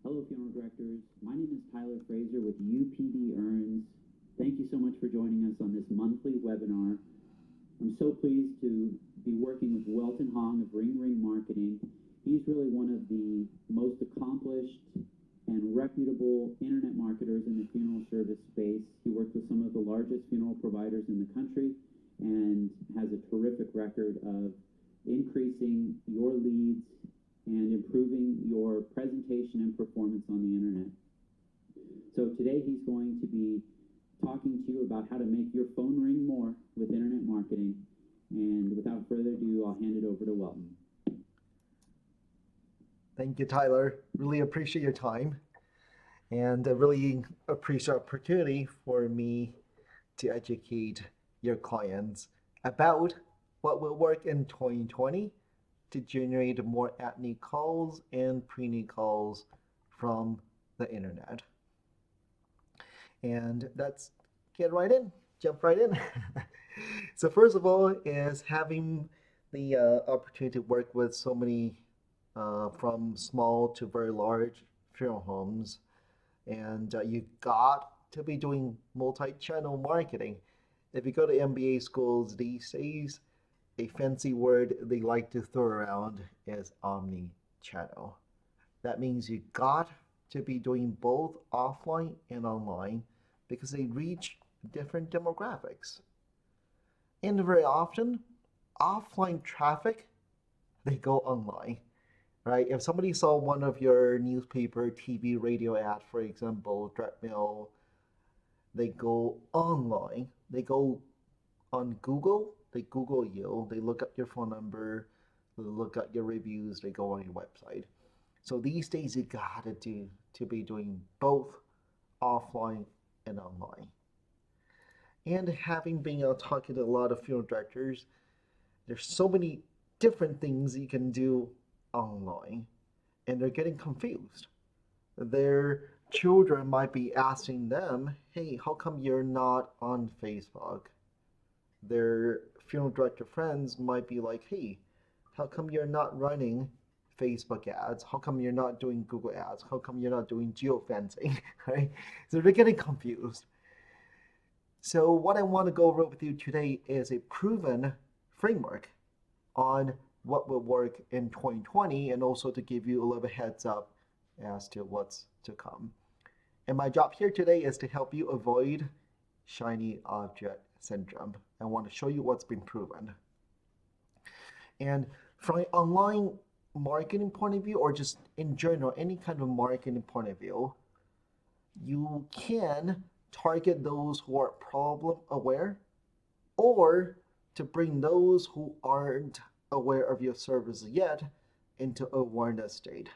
Hello, funeral directors. My name is Tyler Fraser with UPD Urns. Thank you so much for joining us on this monthly webinar. I'm so pleased to be working with Welton Hong of Ring Ring Marketing. He's really one of the most accomplished and reputable internet marketers in the funeral service space. He works with some of the largest funeral providers in the country and has a terrific record of increasing your leads and improving your presentation and performance on the internet. So today he's going to be talking to you about how to make your phone ring more with internet marketing. And without further ado, I'll hand it over to Welton. Thank you, Tyler. Really appreciate your time, and really appreciate the opportunity for me to educate your clients about what will work in 2020 to generate more at-need calls and pre-need calls from the internet. And let's jump right in. So first of all is having the opportunity to work with so many from small to very large funeral homes, and you got to be doing multi-channel marketing. If you go to MBA schools these days, a fancy word they like to throw around is omni-channel. That means you got to be doing both offline and online because they reach different demographics. And very often, offline traffic, they go online, right? If somebody saw one of your newspaper, TV, radio ad, for example, direct mail, they go online. They go on Google, they Google you, they look up your phone number, they look at your reviews, they go on your website. So these days you gotta to be doing both offline and online. And having been talking to a lot of funeral directors, there's so many different things you can do online, and they're getting confused. Their children might be asking them, hey, how come you're not on Facebook? Their funeral director friends might be like, hey, how come you're not running Facebook ads? How come you're not doing Google ads? How come you're not doing geofencing? Right? So they're getting confused. So what I want to go over with you today is a proven framework on what will work in 2020, and also to give you a little bit heads up as to what's to come. And my job here today is to help you avoid shiny object syndrome. I want to show you what's been proven. And from an online marketing point of view, or just in general, any kind of marketing point of view, you can target those who are problem aware, or to bring those who aren't aware of your service yet into awareness state.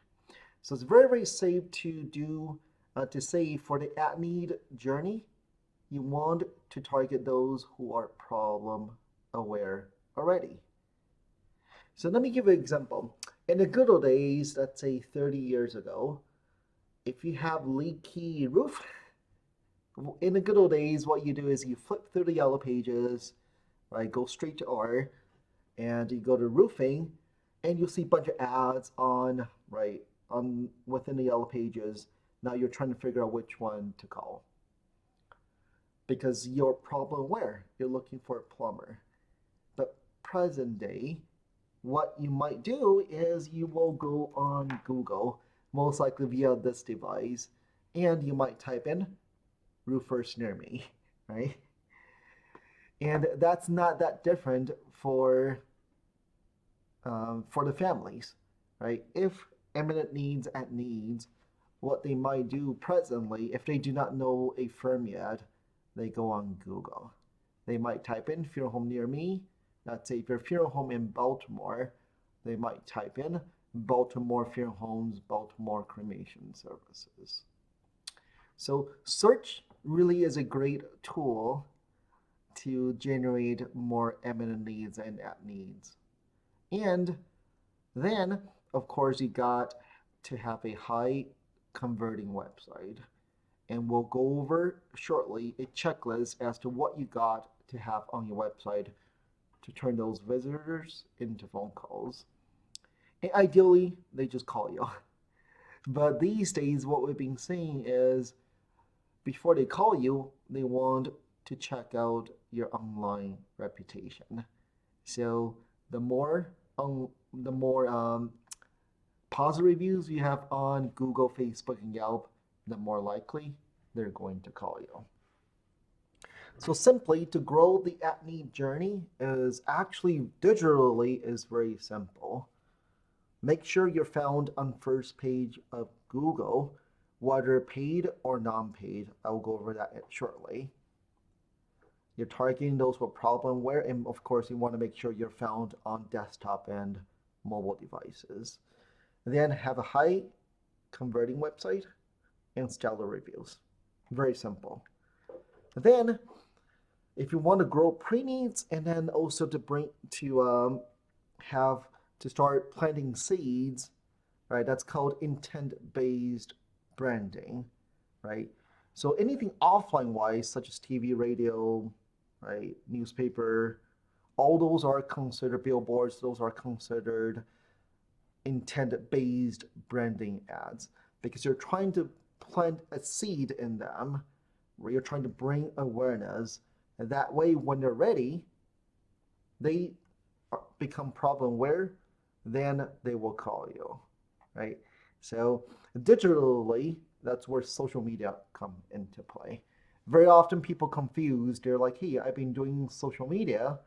So it's very, very safe to do, to say for the at-need journey, you want to target those who are problem aware already. So let me give you an example. In the good old days, let's say 30 years ago, if you have leaky roof, in the good old days, what you do is you flip through the yellow pages, right? Go straight to R, and you go to roofing, and you'll see a bunch of ads on within the yellow pages. Now you're trying to figure out which one to call, because you're problem aware. You're looking for a plumber. But present day, what you might do is you will go on Google, most likely via this device, and you might type in roofers near me, right? And that's not that different for the families, right? If imminent needs at needs, what they might do presently, if they do not know a firm yet, they go on Google. They might type in funeral home near me. Let's say if you're a funeral home in Baltimore, they might type in Baltimore funeral homes, Baltimore cremation services. So search really is a great tool to generate more imminent needs and at needs. And then, of course, you got to have a high converting website. And we'll go over shortly a checklist as to what you got to have on your website to turn those visitors into phone calls. And ideally, they just call you. But these days, what we've been seeing is before they call you, they want to check out your online reputation. So the more positive reviews you have on Google, Facebook, and Yelp, the more likely they're going to call you. So simply to grow the at-need journey is actually digitally is very simple. Make sure you're found on first page of Google, whether paid or non-paid. I'll go over that shortly. You're targeting those with problemware, and of course you want to make sure you're found on desktop and mobile devices. And then have a high converting website and stellar reviews. Very simple. And then if you want to grow pre-needs and then also to have to start planting seeds, right? That's called intent-based branding, right? So anything offline wise, such as TV, radio, right, newspaper, all those are considered billboards. Those are considered intent-based branding ads because you're trying to plant a seed in them where you're trying to bring awareness. And that way, when they're ready, they become problem aware, then they will call you, right? So digitally, that's where social media come into play. Very often people confused. They're like, hey, I've been doing social media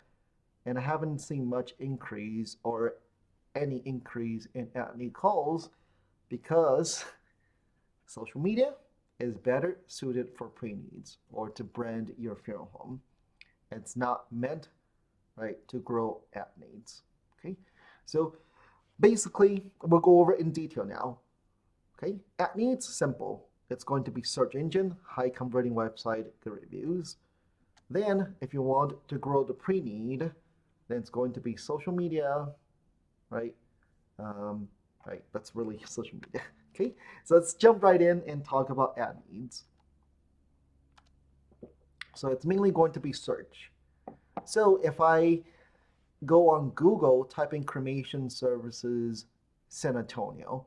and I haven't seen much increase or any increase in at-need calls because social media is better suited for pre-needs or to brand your funeral home. It's not meant, right, to grow at-needs. Okay, so basically, we'll go over it in detail now. Okay, at-needs, simple. It's going to be search engine, high converting website, good reviews. Then, if you want to grow the pre-need, then it's going to be social media, right? Right, that's really social media. Okay, so let's jump right in and talk about at-needs. So it's mainly going to be search. So if I go on Google, type in cremation services San Antonio,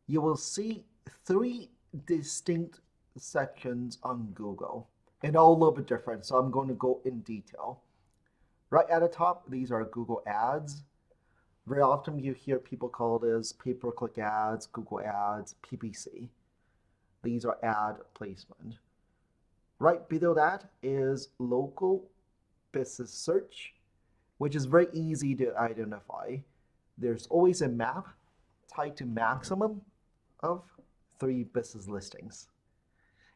you will see 3 distinct sections on Google and all a little bit different. So I'm going to go in detail. Right at the top, these are Google ads. Very often you hear people call this pay-per-click ads, Google ads, PPC. These are ad placement. Right below that is local business search, which is very easy to identify. There's always a map tied to maximum of 3 business listings.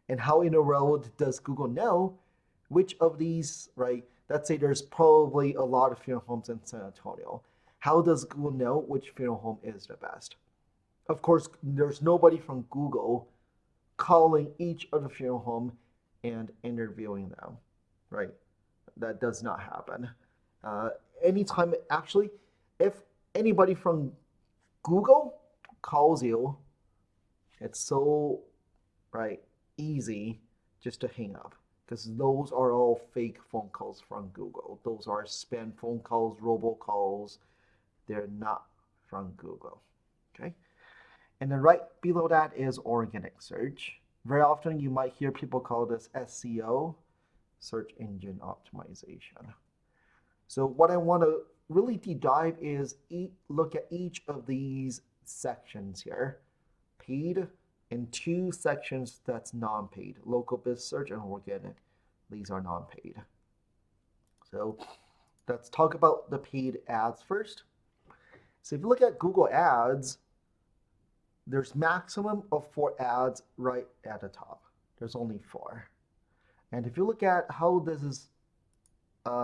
And how in a world does Google know which of these, right? Let's say there's probably a lot of funeral homes in San Antonio. How does Google know which funeral home is the best? Of course, there's nobody from Google calling each of the funeral home and interviewing them, right? That does not happen. Anytime, actually, if anybody from Google calls you, it's so, right, easy just to hang up because those are all fake phone calls from Google. Those are spam phone calls, robocalls. They're not from Google, okay? And then right below that is organic search. Very often you might hear people call this SEO, search engine optimization. So what I want to really deep dive is look at each of these sections here. Paid and 2 sections that's non-paid. Local business search and organic. These are non-paid. So let's talk about the paid ads first. So if you look at Google Ads, there's maximum of 4 ads right at the top. There's only 4. And if you look at how this is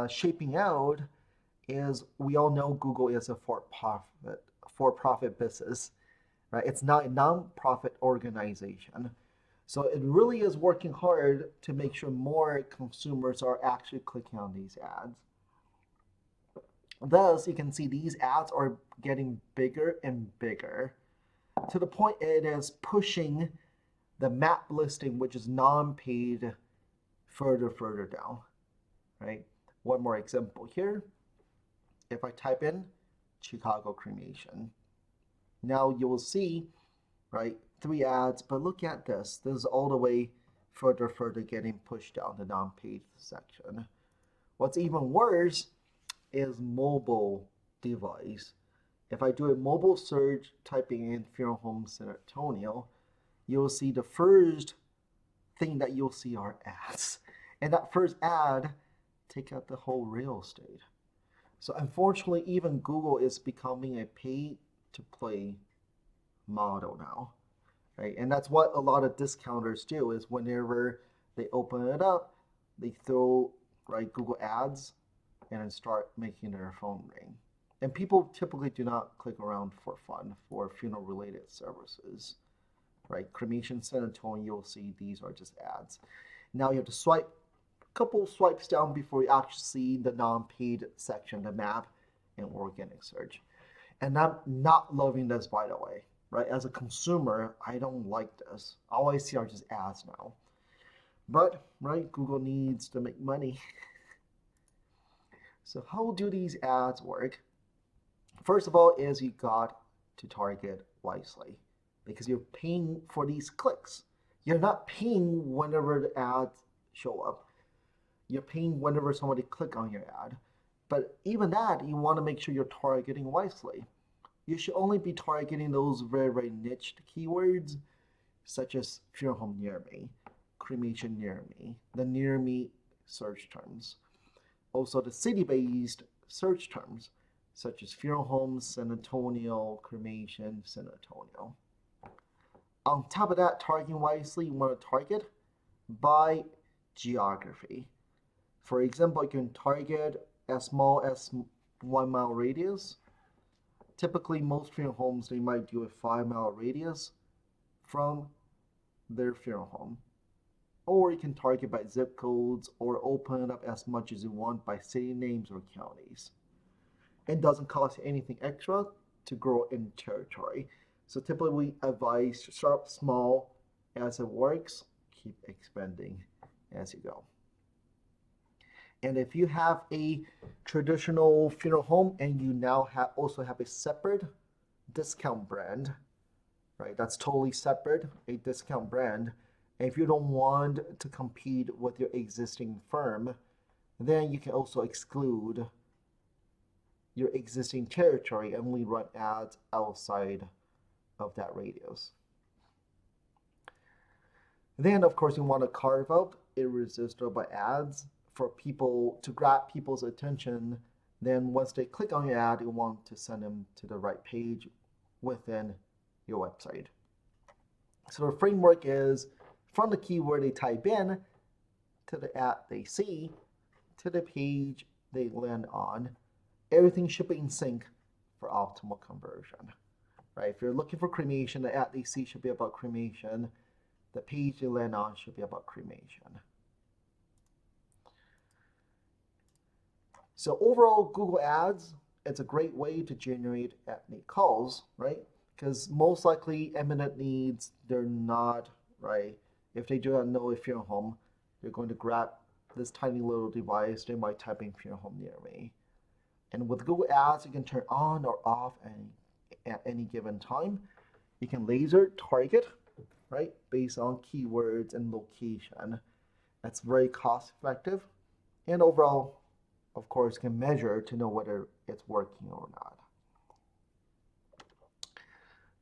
shaping out, is we all know Google is a for-profit business, right? It's not a non-profit organization. So it really is working hard to make sure more consumers are actually clicking on these ads. Thus, you can see these ads are getting bigger and bigger to the point it is pushing the map listing, which is non-paid, further down, right? One more example here. If I type in Chicago cremation, now you will see, right? 3 ads, but look at this. This is all the way further getting pushed down the non-paid section. What's even worse is mobile device. If I do a mobile search typing in funeral home San Antonio, you'll see the first thing that you'll see are ads. And that first ad take up the whole real estate. So unfortunately, even Google is becoming a pay to play model now, right? And that's what a lot of discounters do is whenever they open it up, they throw right Google ads and then start making their phone ring. And people typically do not click around for fun for funeral related services, right? Cremation San Antonio, you'll see these are just ads. Now you have to swipe a couple swipes down before you actually see the non-paid section, the map and organic search. And I'm not loving this, by the way, right? As a consumer, I don't like this. All I see are just ads now. But, right, Google needs to make money. So how do these ads work? First of all is you got to target wisely because you're paying for these clicks. You're not paying whenever the ads show up. You're paying whenever somebody click on your ad. But even that, you want to make sure you're targeting wisely. You should only be targeting those very, very niched keywords, such as funeral home near me, cremation near me, the near me search terms. Also the city-based search terms, such as funeral homes, San Antonio, cremation, San Antonio. On top of that, targeting wisely, you want to target by geography. For example, you can target as small as 1 mile radius. Typically, most funeral homes, they might do a 5-mile radius from their funeral home. Or you can target by zip codes or open it up as much as you want by city names or counties. It doesn't cost you anything extra to grow in territory. So typically we advise start small as it works, keep expanding as you go. And if you have a traditional funeral home and you now also have a separate discount brand, right? That's totally separate, a discount brand. And if you don't want to compete with your existing firm, then you can also exclude your existing territory and only run ads outside of that radius. Then, of course, you want to carve out irresistible ads for people to grab people's attention. Then once they click on your ad, you want to send them to the right page within your website. So the framework is from the keyword they type in to the ad they see to the page they land on. Everything should be in sync for optimal conversion, right? If you're looking for cremation, the ad they see should be about cremation. The page they land on should be about cremation. So overall, Google Ads, it's a great way to generate at-need calls, right? Because most likely imminent needs, they're not, right? If they do not know a funeral home, they're going to grab this tiny little device. They might type in funeral home near me. And with Google Ads, you can turn on or off at any given time. You can laser target, right? Based on keywords and location. That's very cost effective. And overall, of course, can measure to know whether it's working or not.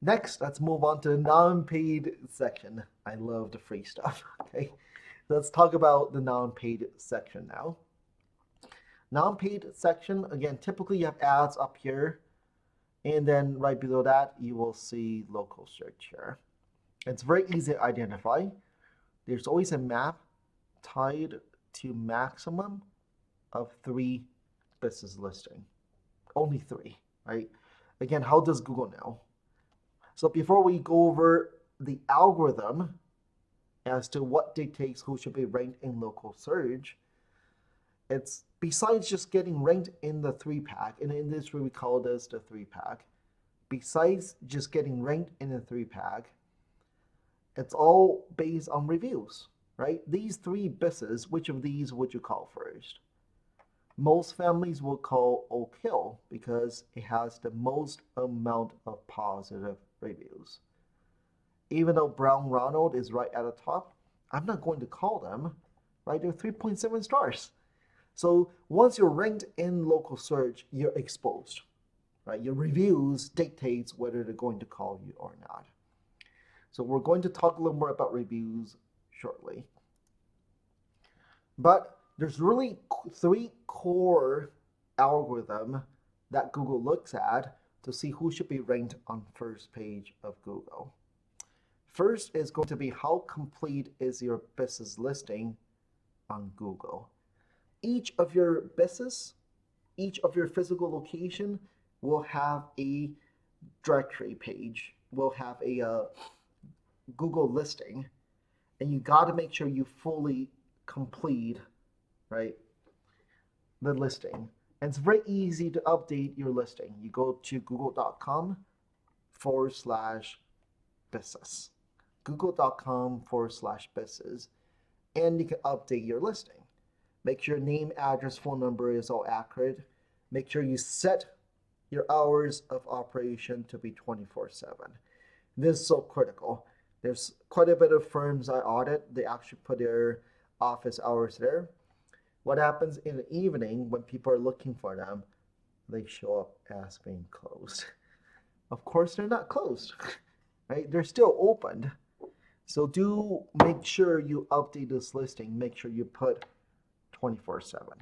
Next, let's move on to the non-paid section. I love the free stuff, okay? Let's talk about the non-paid section now. Non-paid section, again, typically you have ads up here, and then right below that, you will see local search here. It's very easy to identify. There's always a map tied to maximum of 3 business listing. Only 3, right? Again, how does Google know? So before we go over the algorithm as to what dictates who should be ranked in local search, it's besides just getting ranked in the 3-pack, in the industry we call this the 3-pack, besides just getting ranked in the 3-pack, it's all based on reviews, right? These 3 businesses, which of these would you call first? Most families will call Oak Hill because it has the most amount of positive reviews. even though Brown Ronald is right at the top, I'm not going to call them, right? They're 3.7 stars. So once you're ranked in local search, you're exposed, right? Your reviews dictates whether they're going to call you or not. So we're going to talk a little more about reviews shortly. But there's really 3 core algorithms that Google looks at to see who should be ranked on first page of Google. First is going to be how complete is your business listing on Google. Each of your business, each of your physical location will have a directory page, will have a Google listing, and you got to make sure you fully complete, right, the listing. And it's very easy to update your listing. You go to google.com/business, google.com/business, and you can update your listing. Make sure your name, address, phone number is all accurate. Make sure you set your hours of operation to be 24/7. This is so critical. There's quite a bit of firms I audit, they actually put their office hours there. What happens in the evening when people are looking for them? They show up as being closed. Of course, they're not closed, right? They're still opened. So do make sure you update this listing. Make sure you put 24/7.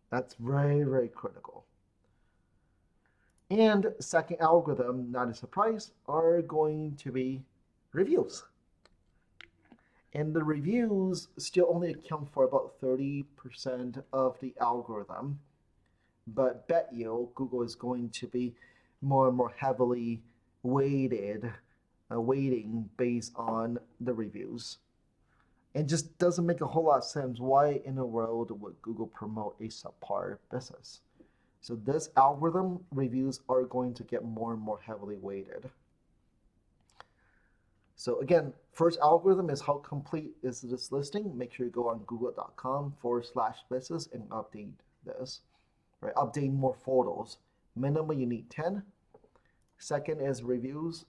That's very, very critical. And second algorithm, not a surprise, are going to be reviews. And the reviews still only account for about 30% of the algorithm. But bet you Google is going to be more and more heavily weighting based on the reviews. It just doesn't make a whole lot of sense. Why in the world would Google promote a subpar business? So this algorithm, reviews are going to get more and more heavily weighted. So again, first algorithm is how complete is this listing. Make sure you go on google.com/business and update this, right? Update more photos. Minimum you need 10. Second is reviews.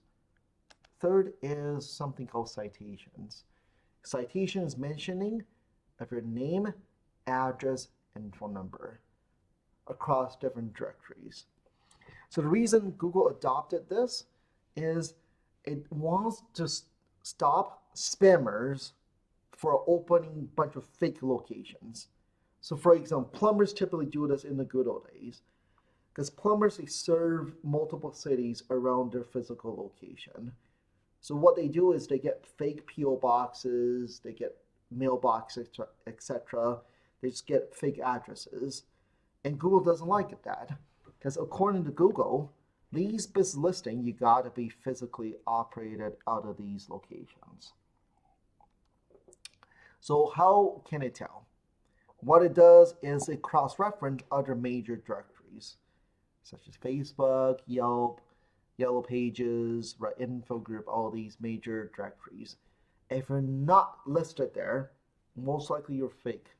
Third is something called citations. Citations mentioning of your name, address, and phone number across different directories. So the reason Google adopted this is it wants to stop spammers for opening a bunch of fake locations. So for example, plumbers typically do this in the good old days because plumbers, they serve multiple cities around their physical location. So what they do is they get fake PO boxes, they get mailboxes, etc. They just get fake addresses. And Google doesn't like that because according to Google, these business listings, you got to be physically operated out of these locations. So how can it tell? What it does is it cross-reference other major directories, such as Facebook, Yelp, Yellow Pages, right, Info Group, all these major directories. If you're not listed there, most likely you're fake,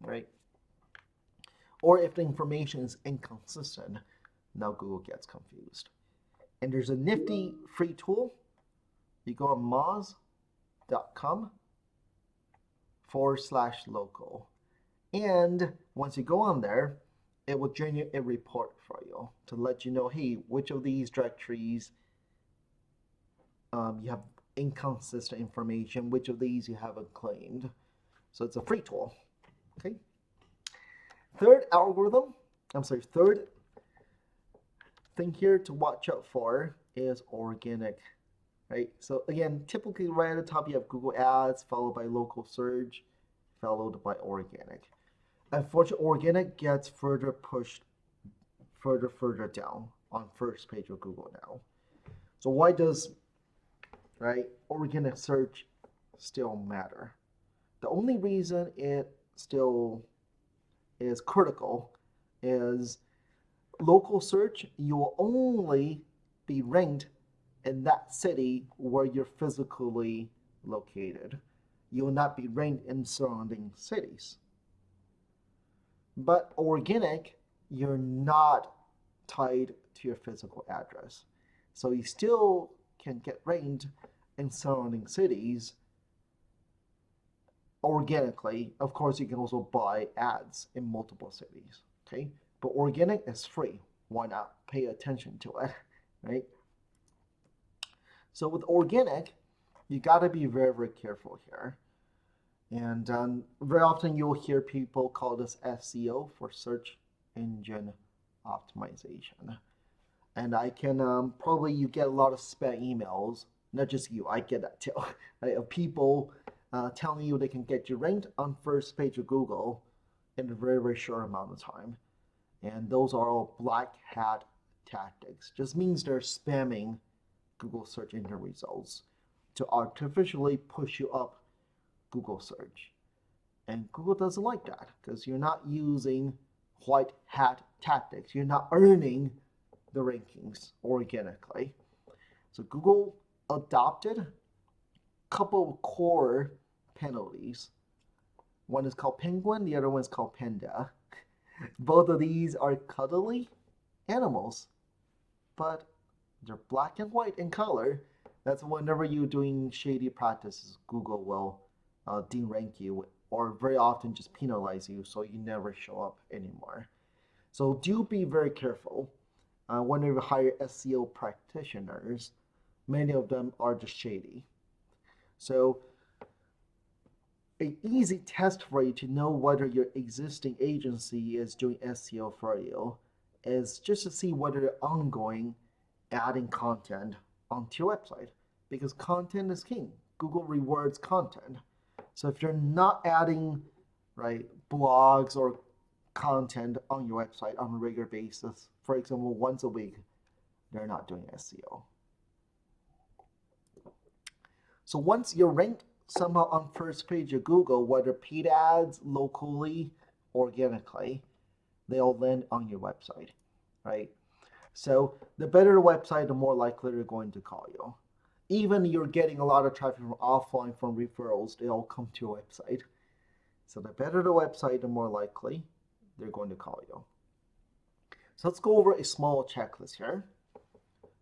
right? Or if the information is inconsistent, now Google gets confused. And there's a nifty free tool. You go on moz.com/local. And once you go on there, it will generate a report for you to let you know, hey, which of these directories you have inconsistent information, which of these you haven't claimed. So it's a free tool. Okay. Third thing here to watch out for is organic, right? So again, typically right at the top you have Google Ads, followed by local search, followed by organic. Unfortunately, organic gets further pushed further down on first page of Google now. So why does, right, organic search still matter? The only reason it still is critical is local search, you will only be ranked in that city where you're physically located. You will not be ranked in surrounding cities. But organic, you're not tied to your physical address. So you still can get ranked in surrounding cities organically. Of course, you can also buy ads in multiple cities, okay? But organic is free. Why not pay attention to it, right? So with organic, you got to be very, very careful here. And very often you'll hear people call this SEO, for search engine optimization. And I can probably, you get a lot of spam emails, not just you, I get that too, right? Of people telling you they can get you ranked on first page of Google in a very, very short amount of time. And those are all black hat tactics. Just means they're spamming Google search engine results to artificially push you up Google search. And Google doesn't like that because you're not using white hat tactics. You're not earning the rankings organically. So Google adopted a couple of core penalties. One is called penguin, the other one is called panda. Both of these are cuddly animals, but they're black and white in color. That's whenever you're doing shady practices, Google will de-rank you or very often just penalize you so you never show up anymore. So do be very careful. Whenever you hire SEO practitioners, many of them are just shady. So an easy test for you to know whether your existing agency is doing SEO for you is just to see whether they're ongoing adding content onto your website, because content is king. Google rewards content. So if you're not adding blogs or content on your website on a regular basis, for example, once a week, they're not doing SEO. So once you're ranked somehow on first page of Google, whether paid ads, locally, organically, they all land on your website, right? So the better the website, the more likely they're going to call you. Even you're getting a lot of traffic from offline, from referrals, they all come to your website. So the better the website, the more likely they're going to call you. So let's go over a small checklist here.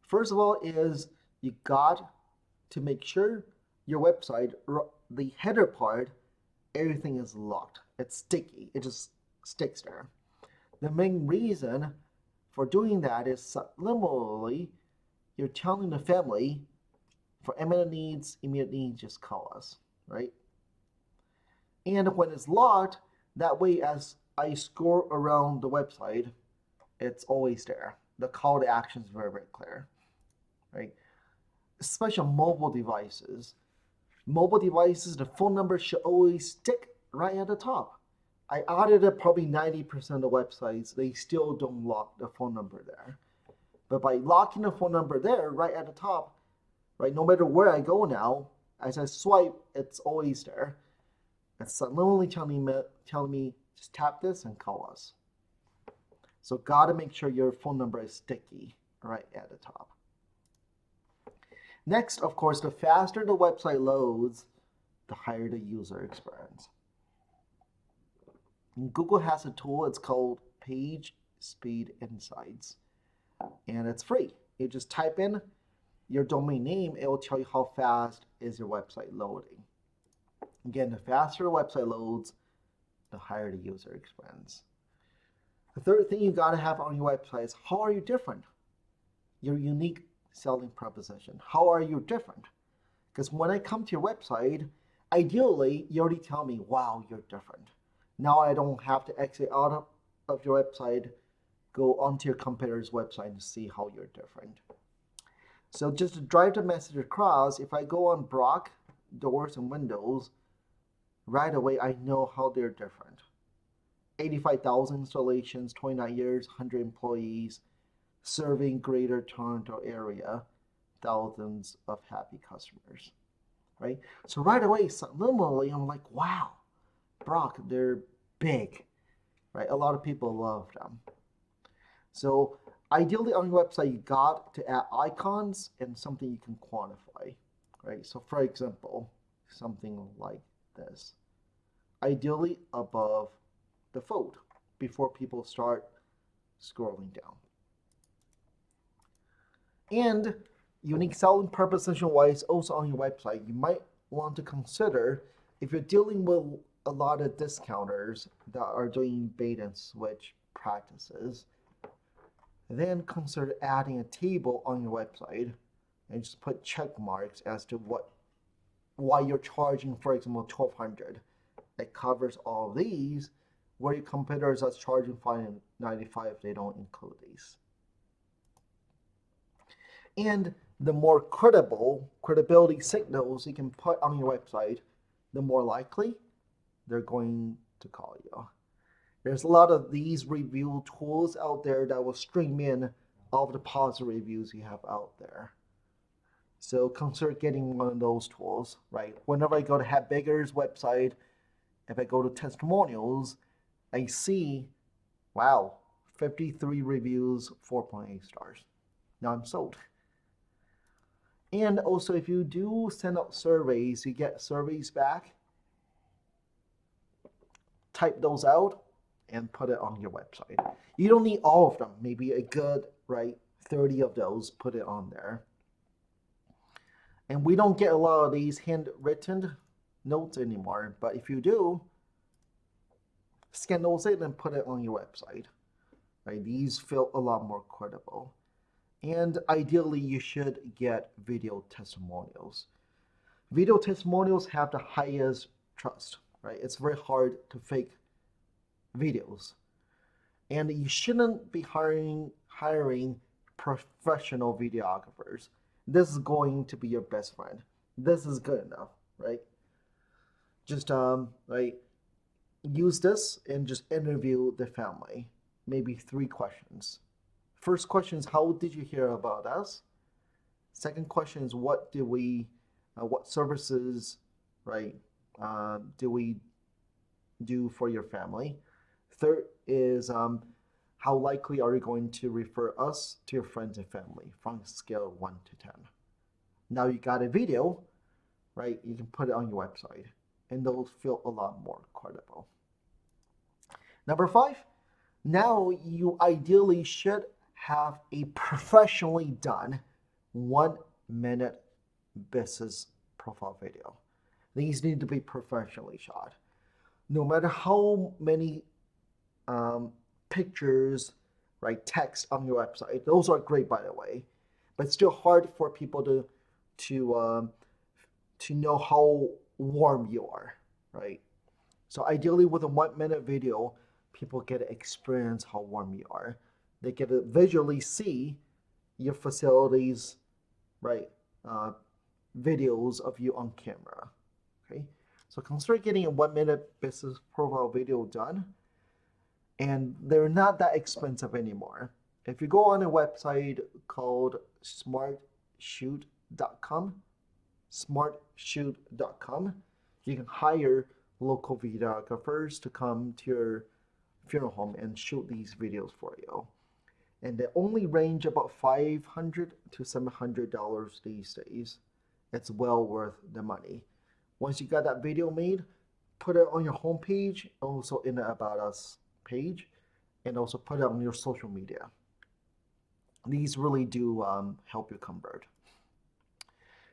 First of all is you got to make sure your website, the header part, everything is locked. It's sticky. It just sticks there. The main reason for doing that is subliminally, you're telling the family, for immediate needs, just call us, right? And when it's locked, that way as I scroll around the website, it's always there. The call to action is very, very clear, right? Especially on mobile devices. Mobile devices, the phone number should always stick right at the top. I audited probably 90% of the websites, they still don't lock the phone number there. But by locking the phone number there, right at the top, right, no matter where I go now, as I swipe, it's always there. It's subliminally telling me, just tap this and call us. So gotta make sure your phone number is sticky right at the top. Next, of course, the faster the website loads, the higher the user experience. And Google has a tool, it's called Page Speed Insights. And it's free. You just type in your domain name, it will tell you how fast is your website loading. Again, the faster the website loads, the higher the user experience. The third thing you gotta have on your website is how are you different? Your unique selling proposition. How are you different? Because when I come to your website, ideally, you already tell me, wow, you're different. Now I don't have to exit out of your website, go onto your competitor's website to see how you're different. So just to drive the message across, if I go on Brock, doors and windows, right away I know how they're different. 85,000 installations, 29 years, 100 employees, serving greater Toronto area, thousands of happy customers, right? So right away, subliminally, I'm like, wow, Brock, they're big, right? A lot of people love them. So ideally on your website, you got to add icons and something you can quantify, right? So for example, something like this. Ideally above the fold before people start scrolling down. And unique selling proposition-wise, also on your website, you might want to consider if you're dealing with a lot of discounters that are doing bait and switch practices, then consider adding a table on your website and just put check marks as to why you're charging, for example, $1,200. It covers all of these, where your competitors are charging $595, they don't include these. And the more credibility signals you can put on your website, the more likely they're going to call you. There's a lot of these review tools out there that will stream in all of the positive reviews you have out there. So consider getting one of those tools, right? Whenever I go to Hat Bigger's website, if I go to Testimonials, I see, wow, 53 reviews, 4.8 stars. Now I'm sold. And also, if you do send out surveys, you get surveys back, type those out and put it on your website. You don't need all of them, maybe a good, 30 of those, put it on there. And we don't get a lot of these handwritten notes anymore, but if you do, scan those in and put it on your website. Right? These feel a lot more credible. And ideally, you should get video testimonials. Video testimonials have the highest trust, right? It's very hard to fake videos. And you shouldn't be hiring professional videographers. This is going to be your best friend. This is good enough, right? Just use this and just interview the family. Maybe 3 questions. First question is, how did you hear about us? Second question is, what services, do we do for your family? Third is, how likely are you going to refer us to your friends and family from a scale of 1 to 10? Now you got a video, right? You can put it on your website, and those feel a lot more credible. Number 5, now you ideally should have a professionally done 1-minute business profile video. These need to be professionally shot. No matter how many pictures, text on your website, those are great, by the way, but it's still hard for people to know how warm you are, right? So ideally, with a 1-minute video, people get to experience how warm you are. They get to visually see your facilities, videos of you on camera. Okay, so consider getting a 1-minute business profile video done, and they're not that expensive anymore. If you go on a website called smartshoot.com, you can hire local videographers to come to your funeral home and shoot these videos for you. And they only range about $500 to $700 these days. It's well worth the money. Once you got that video made, put it on your homepage, also in the About Us page, and also put it on your social media. These really do help you convert.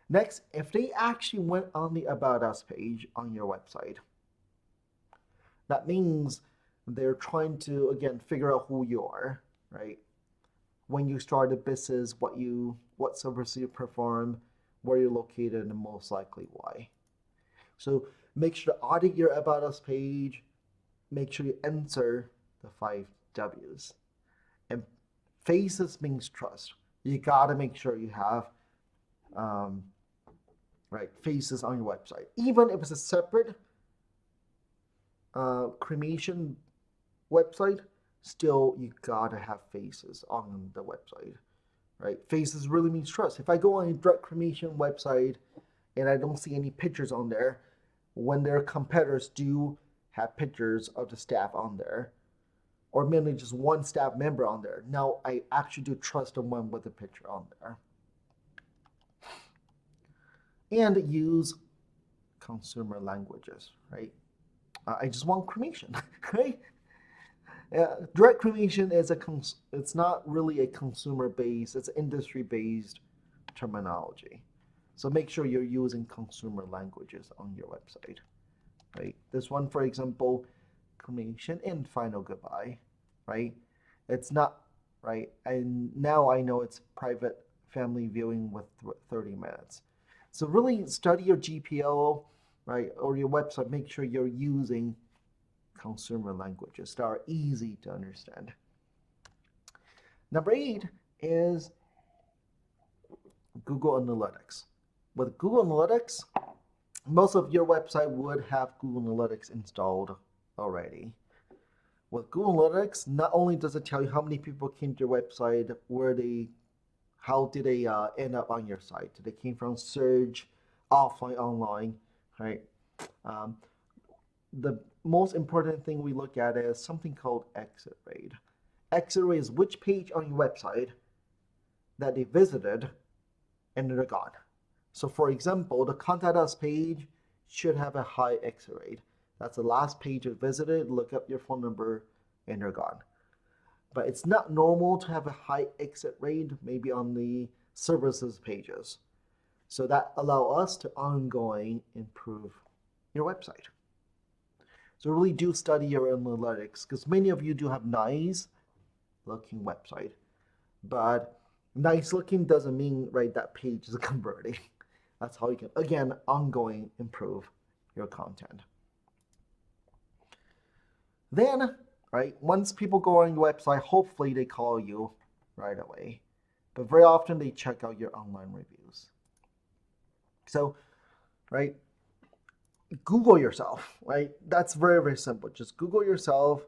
Next, if they actually went on the About Us page on your website, that means they're trying to, again, figure out who you are, right? When you start a business, what services you perform, where you're located, and most likely why. So make sure to audit your About Us page. Make sure you answer the 5 W's. And faces means trust. You gotta make sure you have faces on your website. Even if it's a separate cremation website, still you gotta have faces on the website, right? Faces really means trust. If I go on a direct cremation website and I don't see any pictures on there, when their competitors do have pictures of the staff on there, or mainly just one staff member on there, now I actually do trust the one with the picture on there. And use consumer languages, right? I just want cremation, right? Direct cremation is it's not really a consumer based, it's industry based terminology. So make sure you're using consumer languages on your website, right? This one, for example, cremation and final goodbye, right? It's not, right? And now I know it's private family viewing with 30 minutes. So really study your GPO, right? Or your website, make sure you're using consumer languages that are easy to understand. Number 8 is Google Analytics. With Google Analytics, most of your website would have Google Analytics installed already. With Google Analytics, not only does it tell you how many people came to your website, how did they end up on your site? Did they came from search, offline, online, right? The most important thing we look at is something called exit rate. Exit rate is which page on your website that they visited and they're gone. So for example, the contact us page should have a high exit rate. That's the last page you visited, look up your phone number, and they're gone. But it's not normal to have a high exit rate, maybe on the services pages. So that allow us to ongoing improve your website. So really do study your analytics, because many of you do have nice looking website, but nice looking doesn't mean, right, that page is converting. That's how you can, again, ongoing improve your content. Then, right, once people go on your website, hopefully they call you right away. But very often they check out your online reviews. So, right, Google yourself, right? That's very, very simple. Just Google yourself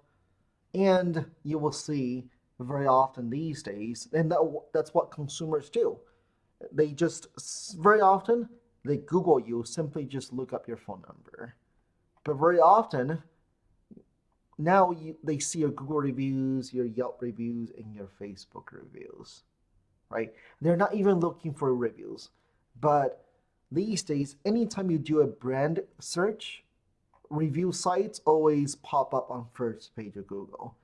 and you will see very often these days, and that's what consumers do. They just, very often, they Google you, simply just look up your phone number. But very often, now they see your Google reviews, your Yelp reviews, and your Facebook reviews, right? They're not even looking for reviews. But these days, anytime you do a brand search, review sites always pop up on first page of Google.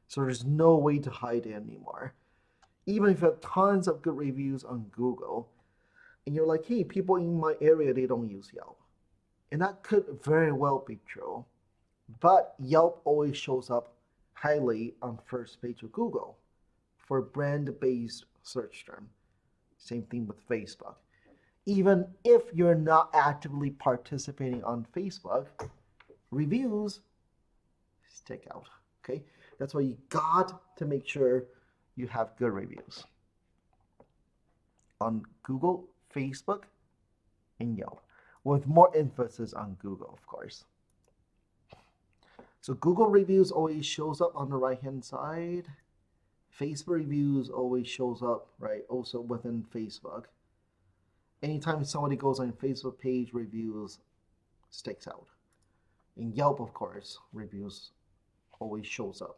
So there's no way to hide it anymore. Even if you have tons of good reviews on Google, and you're like, hey, people in my area, they don't use Yelp. And that could very well be true. But Yelp always shows up highly on first page of Google for brand-based search term. Same thing with Facebook. Even if you're not actively participating on Facebook, reviews stick out, okay? That's why you got to make sure you have good reviews on Google, Facebook, and Yelp, with more emphasis on Google, of course. So Google reviews always shows up on the right-hand side. Facebook reviews always shows up, right, also within Facebook. Anytime somebody goes on a Facebook page, reviews sticks out. In Yelp, of course, reviews always shows up.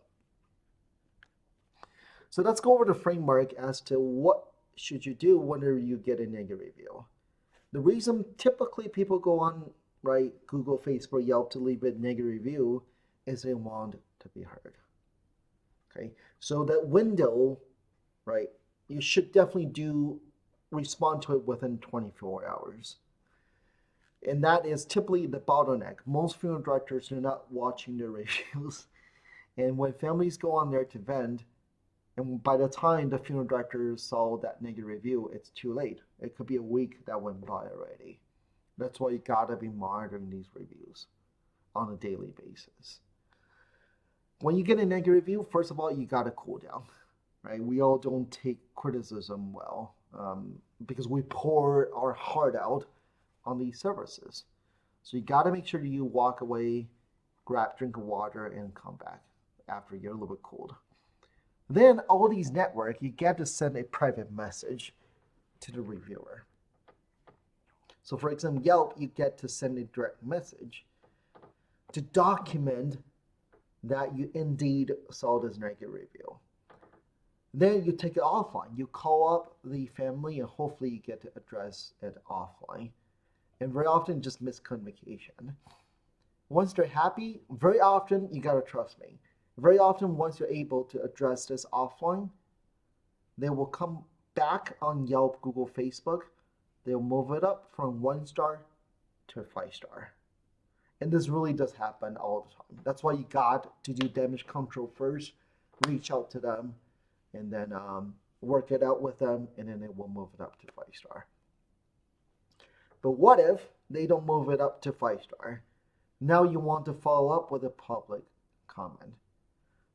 So let's go over the framework as to what should you do whenever you get a negative review. The reason typically people go on, right, Google, Facebook, Yelp to leave a negative review is they want to be heard. Okay, so that window, right, you should definitely respond to it within 24 hours. And that is typically the bottleneck. Most funeral directors are not watching their reviews. And when families go on there to vend, and by the time the funeral director saw that negative review, it's too late. It could be a week that went by already. That's why you gotta be monitoring these reviews on a daily basis. When you get a negative review, first of all, you gotta cool down, right? We all don't take criticism well because we pour our heart out on these services. So you gotta make sure you walk away, grab a drink of water, and come back after you're a little bit cold. Then all these networks, you get to send a private message to the reviewer. So for example, Yelp, you get to send a direct message to document that you indeed saw this negative review. Then you take it offline. You call up the family and hopefully you get to address it offline. And very often just miscommunication. Once they're happy, very often, you gotta trust me, very often once you're able to address this offline, they will come back on Yelp, Google, Facebook, they'll move it up from 1 star to 5 star. And this really does happen all the time. That's why you got to do damage control first, reach out to them, and then work it out with them, and then it will move it up to 5 star. But what if they don't move it up to 5 star? Now you want to follow up with a public comment.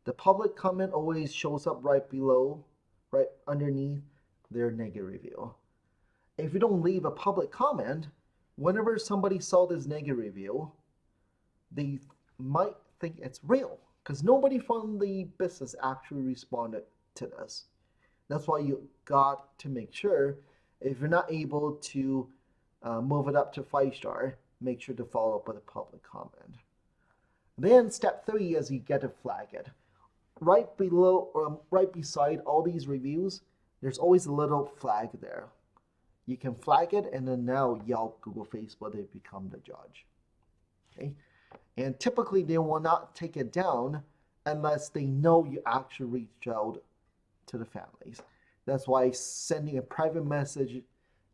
The public comment always shows up right below, right underneath their negative review. If you don't leave a public comment, whenever somebody saw this negative review, they might think it's real because nobody from the business actually responded to this. That's why you got to make sure if you're not able to move it up to 5 star, make sure to follow up with a public comment. Then step 3 is you get to flag it. Right below or right beside all these reviews, there's always a little flag there. You can flag it, and then now Yelp, Google, Facebook, they become the judge. Okay? And typically they will not take it down unless they know you actually reached out to the families. That's why sending a private message,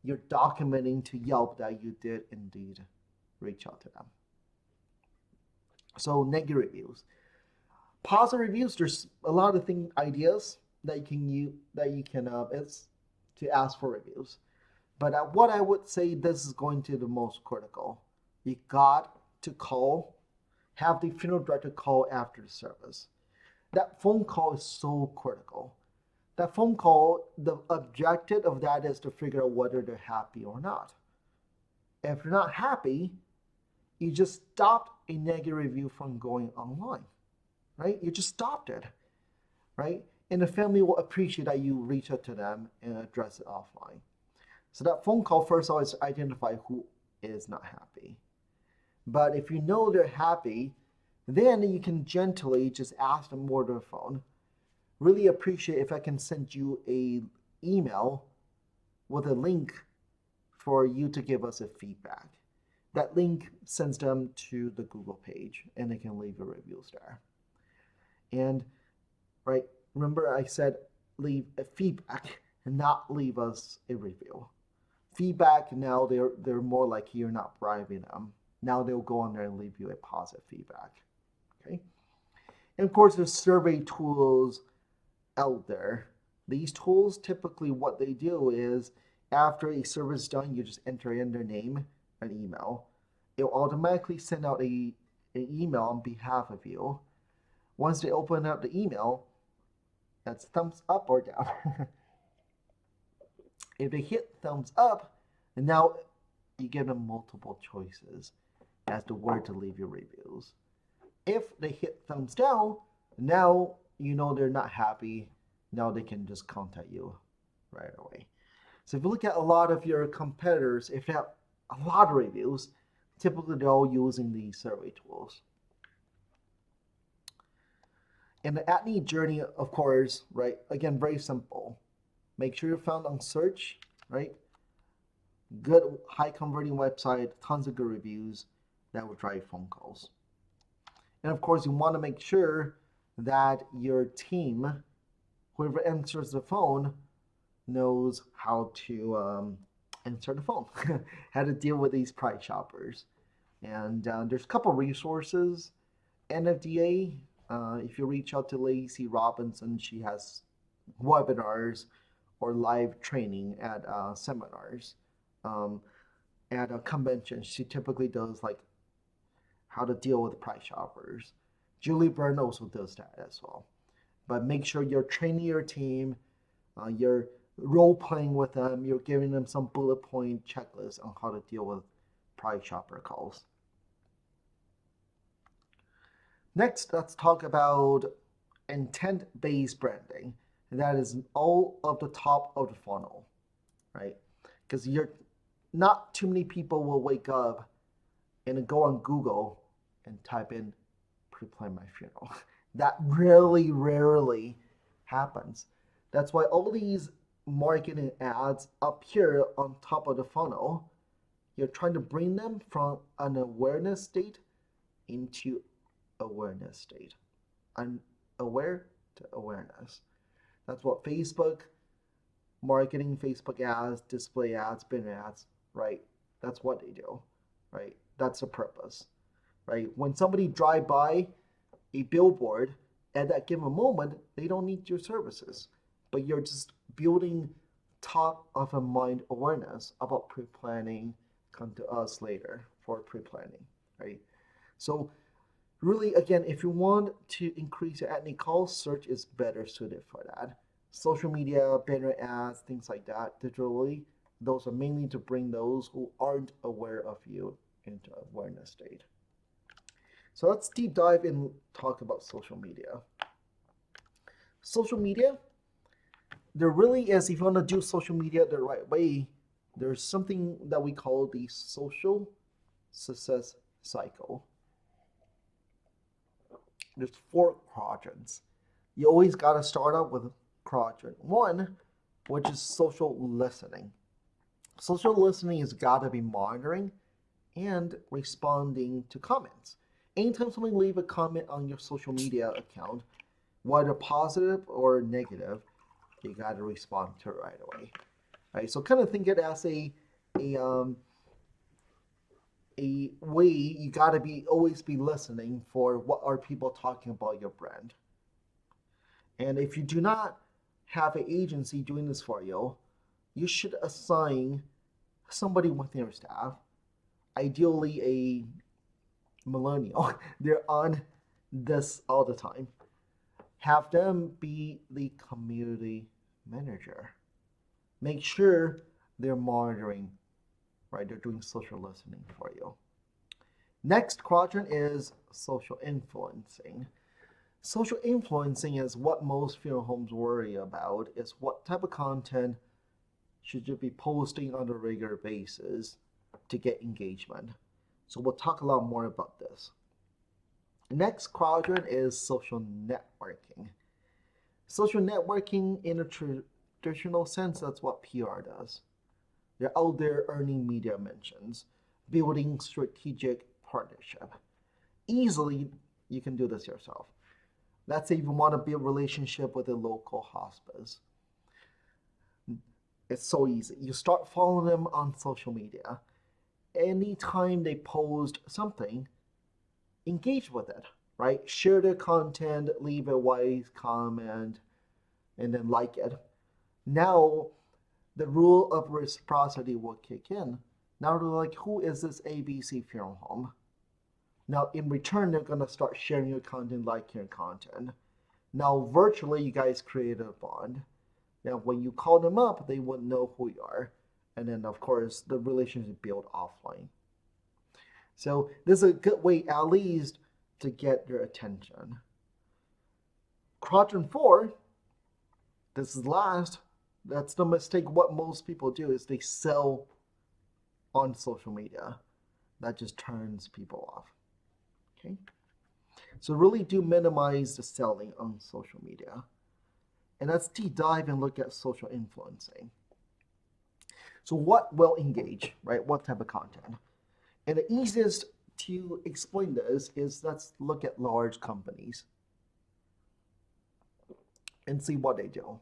you're documenting to Yelp that you did indeed reach out to them. So negative reviews. Positive reviews, there's a lot of ideas that you can use, is to ask for reviews. But what I would say, this is going to be the most critical. You got to call, have the funeral director call after the service. That phone call is so critical. That phone call, the objective of that is to figure out whether they're happy or not. If you're not happy, you just stopped a negative review from going online, right? You just stopped it, right? And the family will appreciate that you reach out to them and address it offline. So that phone call first always identify who is not happy. But if you know they're happy, then you can gently just ask them over the phone. Really appreciate if I can send you a email with a link for you to give us a feedback. That link sends them to the Google page, and they can leave a review there. And right, remember I said leave a feedback and not leave us a review. Feedback, now they're more like you're not bribing them. Now they'll go on there and leave you a positive feedback. Okay. And of course, there's survey tools out there. These tools, typically what they do is after a survey is done, you just enter in their name and email. It'll automatically send out an email on behalf of you. Once they open up the email, that's thumbs up or down. If they hit thumbs up, and now you give them multiple choices as to where to leave your reviews. If they hit thumbs down, now you know they're not happy. Now they can just contact you right away. So if you look at a lot of your competitors, if they have a lot of reviews, typically they're all using these survey tools. And the at-need journey, of course, right? Again, very simple. Make sure you're found on search, right? Good, high-converting website, tons of good reviews that will drive phone calls. And of course, you want to make sure that your team, whoever answers the phone, knows how to answer the phone, how to deal with these price shoppers. And there's a couple resources. NFDA, if you reach out to Lacey Robinson, she has webinars or live training at seminars. At a convention, she typically does like how to deal with price shoppers. Julie Byrne also does that as well. But make sure you're training your team, you're role playing with them, you're giving them some bullet point checklists on how to deal with price shopper calls. Next, let's talk about intent-based branding. And that is all of the top of the funnel, right? Because not too many people will wake up and go on Google and type in pre-plan my funeral. That really rarely happens. That's why all these marketing ads up here on top of the funnel, you're trying to bring them from an awareness state into awareness state. Unaware to awareness. That's what Facebook marketing, Facebook ads, display ads, banner ads, right? That's what they do, right? That's the purpose, right? When somebody drive by a billboard at that given moment, they don't need your services, but you're just building top of a mind awareness about pre-planning. Come to us later for pre-planning, right? So really, again, if you want to increase your ethnic calls, search is better suited for that. Social media, banner ads, things like that, digitally, those are mainly to bring those who aren't aware of you into awareness state. So let's deep dive and talk about social media. Social media, there really is, if you want to do social media the right way, there's something that we call the social success cycle. There's 4 quadrants. You always got to start out with quadrant 1, which is social listening. Social listening has got to be monitoring and responding to comments. Anytime somebody leave a comment on your social media account, whether positive or negative, you got to respond to it right away. Right? So kind of think it as a way you got to be always be listening for what are people talking about your brand. And if you do not have an agency doing this for you, you should assign somebody within your staff, ideally a millennial. They're on this all the time. Have them be the community manager. Make sure they're monitoring, right? They're doing social listening for you. Next quadrant is social influencing. Social influencing is what most funeral homes worry about, is what type of content should you be posting on a regular basis to get engagement. So we'll talk a lot more about this. Next quadrant is social networking. Social networking in a traditional sense, that's what PR does. They're out there earning media mentions, building strategic partnership. Easily, you can do this yourself. Let's say you want to build a relationship with a local hospice. It's so easy. You start following them on social media. Anytime they post something, engage with it, right? Share their content, leave a wise comment, and then like it. Now, the rule of reciprocity will kick in. Now they're like, who is this ABC funeral home? Now, in return, they're going to start sharing your content, liking your content. Now, virtually, you guys create a bond. Now, when you call them up, they wouldn't know who you are. And then, of course, the relationship built offline. So this is a good way, at least, to get their attention. Quadrant 4, this is last. That's the mistake. What most people do is they sell on social media. That just turns people off. Okay? So really do minimize the selling on social media. And let's deep dive and look at social influencing. So what will engage, right? What type of content? And the easiest to explain this is let's look at large companies and see what they do.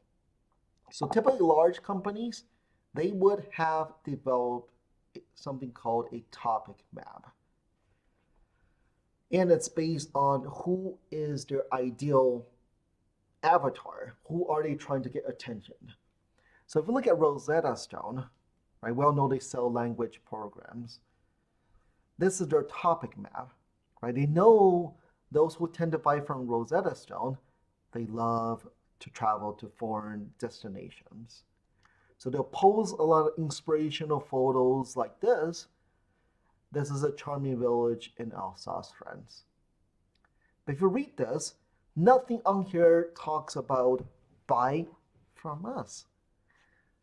So typically large companies, they would have developed something called a topic map. And it's based on who is their ideal avatar. Who are they trying to get attention? So if you look at Rosetta Stone, right, we all know they sell language programs. This is their topic map, right? They know those who tend to buy from Rosetta Stone, they love to travel to foreign destinations. So they'll post a lot of inspirational photos like this. This is a charming village in Alsace, France. But if you read this, nothing on here talks about buy from us,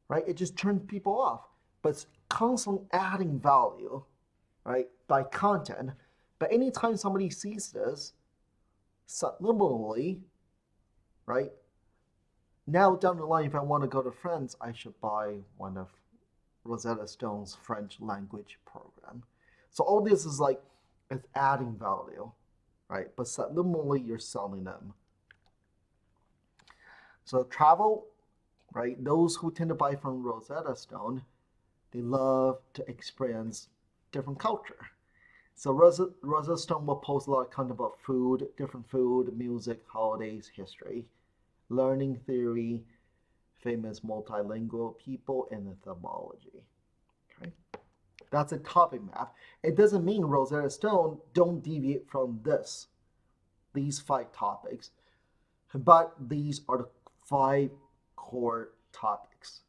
right? It just turns people off. But it's constantly adding value, right, by content. But anytime somebody sees this, subliminally, right, now down the line, if I want to go to France, I should buy one of Rosetta Stone's French language program. So all this is like, it's adding value, right? But subliminally, you're selling them. So travel, right? Those who tend to buy from Rosetta Stone, they love to experience different culture. So Rosetta Stone will post a lot of content about food, different food, music, holidays, history, learning theory, famous multilingual people, and etymology. Okay? That's a topic map. It doesn't mean Rosetta Stone don't deviate from these 5 topics, but these are the 5 core topics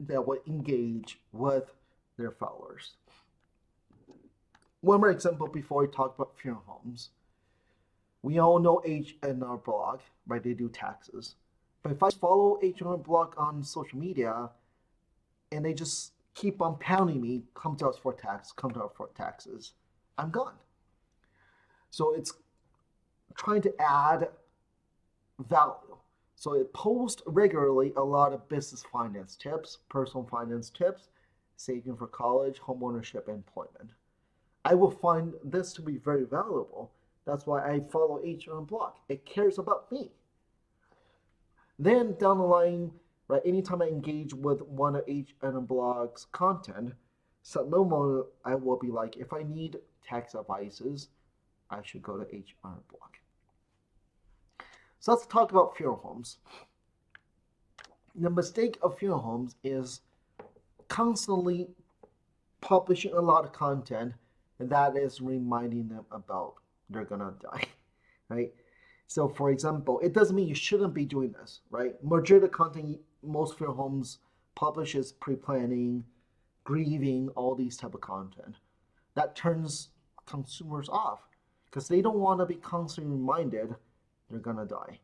that will engage with their followers. One more example before we talk about funeral homes. We all know H&R Blog, right? They do taxes. But if I follow H&R Blog on social media and they just keep on pounding me, come to us for tax, come to us for taxes, I'm gone. So it's trying to add value. So it posts regularly a lot of business finance tips, personal finance tips, saving for college, homeownership, employment. I will find this to be very valuable. That's why I follow H&R Blog. It cares about me. Then down the line, right, anytime I engage with one of H&R Blog's content, normally I will be like, if I need tax advices, I should go to H&R Blog. So let's talk about funeral homes. The mistake of funeral homes is constantly publishing a lot of content, and that is reminding them about they're gonna die, right? So for example, it doesn't mean you shouldn't be doing this, right? Majority of the content most funeral homes publish is pre-planning, grieving, all these type of content. That turns consumers off because they don't want to be constantly reminded they're gonna die.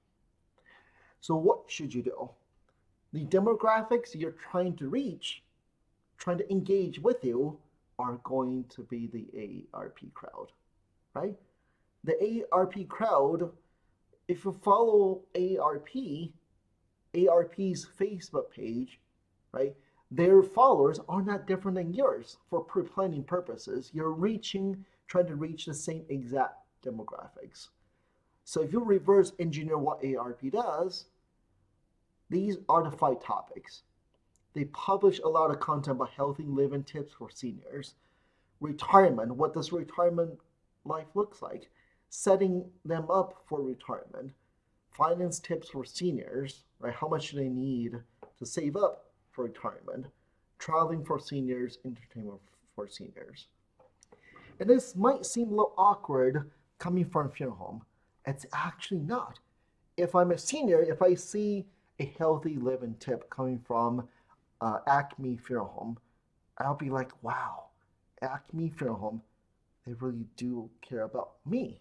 So what should you do? The demographics you're trying to reach, trying to engage with you, are going to be the AARP crowd, right? The AARP crowd, if you follow AARP's Facebook page, right, their followers are not different than yours for pre-planning purposes. You're trying to reach the same exact demographics. So if you reverse engineer what AARP does, these are the 5 topics. They publish a lot of content about healthy living tips for seniors. Retirement, what does retirement life looks like? Setting them up for retirement. Finance tips for seniors, right? How much do they need to save up for retirement? Traveling for seniors, entertainment for seniors. And this might seem a little awkward coming from a funeral home. It's actually not. If I'm a senior, if I see a healthy living tip coming from Acme Funeral Home, I'll be like, wow, Acme Funeral Home, they really do care about me.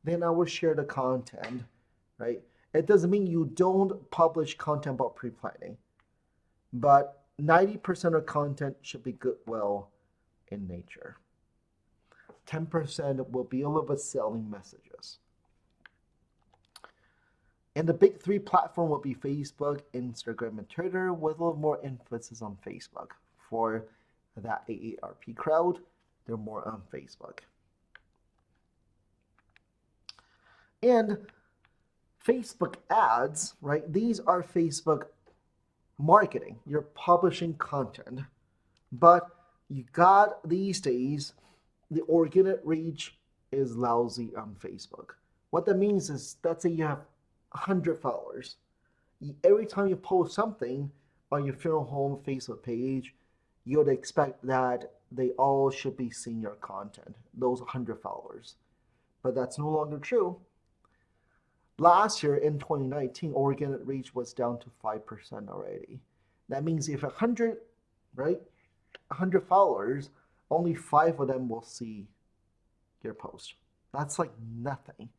Then I will share the content, right? It doesn't mean you don't publish content about pre-planning, but 90% of content should be goodwill in nature. 10% will be a little bit selling messages. And the big 3 platform will be Facebook, Instagram, and Twitter, with a little more emphasis on Facebook. For that AARP crowd, they're more on Facebook. And Facebook ads, right? These are Facebook marketing. You're publishing content. But you got these days, the organic reach is lousy on Facebook. What that means is, let's say you have 100 followers. Every time you post something on your funeral home Facebook page, you would expect that they all should be seeing your content, those 100 followers. But that's no longer true. Last year in 2019, organic reach was down to 5% already. That means if 100, right, 100 followers, only 5 of them will see your post. That's like nothing.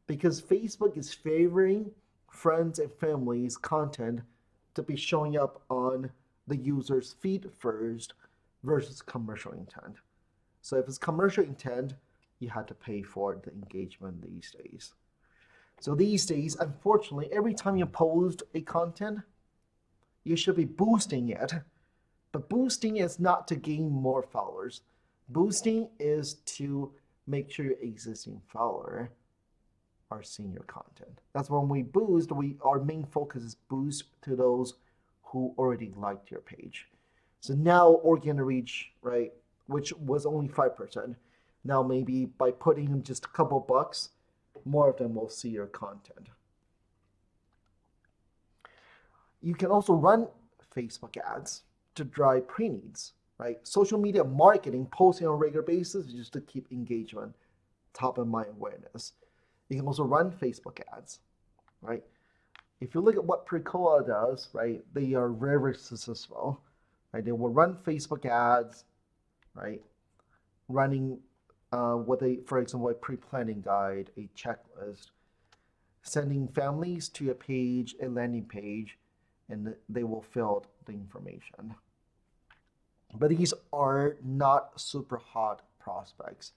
Because Facebook is favoring friends and families' content to be showing up on the user's feed first versus commercial intent. So if it's commercial intent, you have to pay for the engagement these days. So these days, unfortunately, every time you post a content, you should be boosting it. But boosting is not to gain more followers. Boosting is to make sure your existing follower are seeing your content. That's when we boost, our main focus is boost to those who already liked your page. So now organic reach, right, which was only 5%, now maybe by putting in just a couple bucks, more of them will see your content. You can also run Facebook ads to drive pre-needs, right? Social media marketing, posting on a regular basis, just to keep engagement, top of mind awareness. You can also run Facebook ads, right? If you look at what Precoa does, right, they are very, very successful, right? They will run Facebook ads, right? Running with for example, a pre-planning guide, a checklist, sending families to a page, a landing page, and they will fill out the information. But these are not super hot prospects.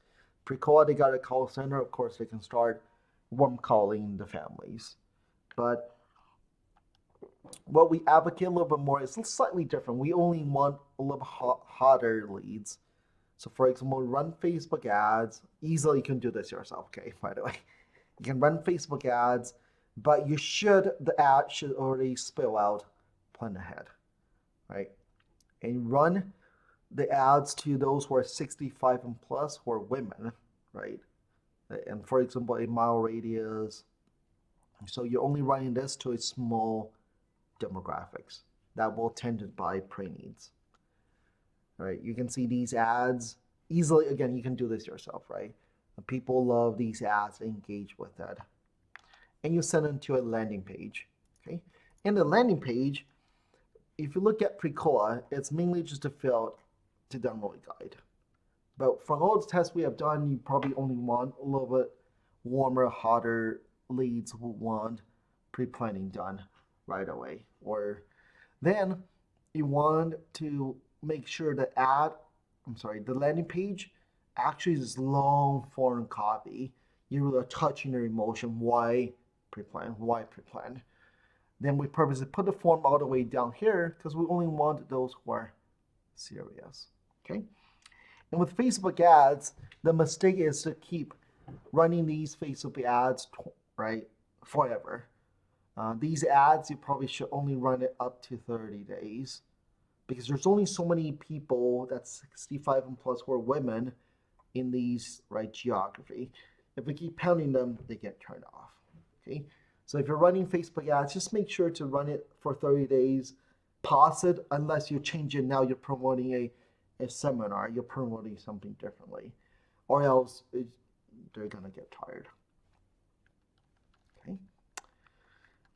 Precoa, they got a call center. Of course, they can start warm calling the families. But what we advocate a little bit more is slightly different. We only want a little hotter leads. So for example, run Facebook ads. Easily you can do this yourself, okay, by the way. You can run Facebook ads, but the ad should already spill out plan ahead, right? And run the ads to those who are 65 and plus, who are women, right? And for example, a mile radius. So you're only running this to a small demographics that will tend to buy pre-needs. Right? You can see these ads easily. Again, you can do this yourself, right? People love these ads, engage with that. And you send them to a landing page, okay? In the landing page, if you look at Precoa, it's mainly just a field to download a guide. But from all the tests we have done, you probably only want a little bit warmer, hotter leads who want pre-planning done right away. Or then you want to make sure the the landing page actually is long form copy. You really are touching their emotion. Why pre-plan? Why pre-plan? Then we purposely put the form all the way down here because we only want those who are serious. Okay. And with Facebook ads, the mistake is to keep running these Facebook ads, right, forever. These ads, you probably should only run it up to 30 days because there's only so many people that's 65 and plus who are women in these, right, geography. If we keep pounding them, they get turned off, okay? So if you're running Facebook ads, just make sure to run it for 30 days. Pause it unless you change it now. You're promoting a seminar. You're promoting something differently. Or else they're going to get tired. Okay.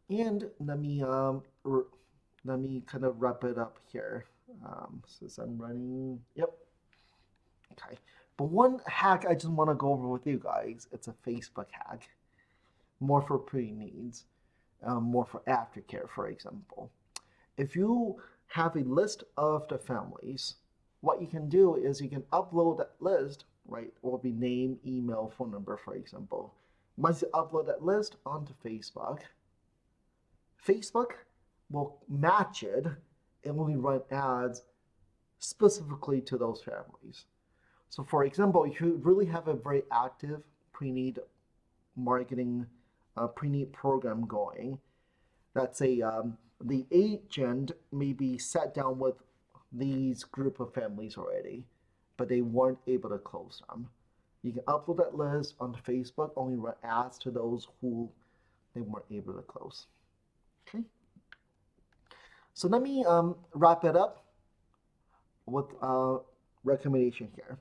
And let me kind of wrap it up here. Since I'm running, yep. Okay. But one hack I just want to go over with you guys, it's a Facebook hack. More for pre-needs, more for aftercare, for example. If you have a list of the families, what you can do is you can upload that list, right? It will be name, email, phone number, for example. Once you upload that list onto Facebook, Facebook will match it and only run ads specifically to those families. So for example, if you really have a very active pre-need marketing pre-need program going, let's say the agent maybe sat down with these group of families already, but they weren't able to close them. You can upload that list onto Facebook, only run ads to those who they weren't able to close. Okay. So let me wrap it up with a recommendation here.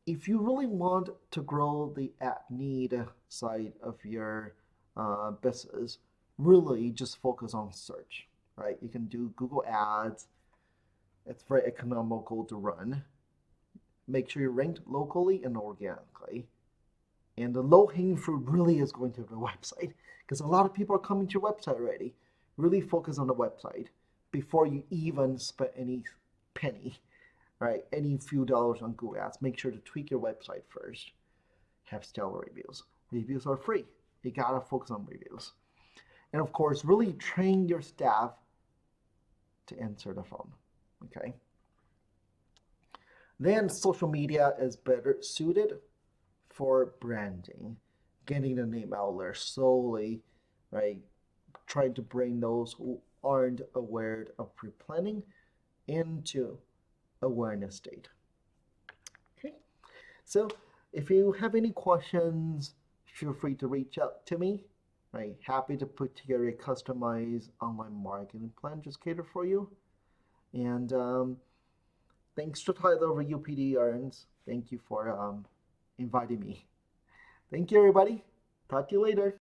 If you really want to grow the ad need side of your business, really just focus on search, right? You can do Google Ads. It's very economical to run. Make sure you're ranked locally and organically. And the low-hanging fruit really is going to the website because a lot of people are coming to your website already. Really focus on the website before you even spend any penny, right? Any few dollars on Google Ads. Make sure to tweak your website first. Have stellar reviews. Reviews are free. You gotta focus on reviews. And of course, really train your staff to answer the phone, okay? Then social media is better suited for branding. getting the name out there slowly, right? Trying to bring those who aren't aware of pre-planning into awareness state. Okay, so if you have any questions, feel free to reach out to me. Right, happy to put together a customized online marketing plan just cater for you. And thanks to Tyler over UPD Urns. Thank you for inviting me. Thank you, everybody. Talk to you later.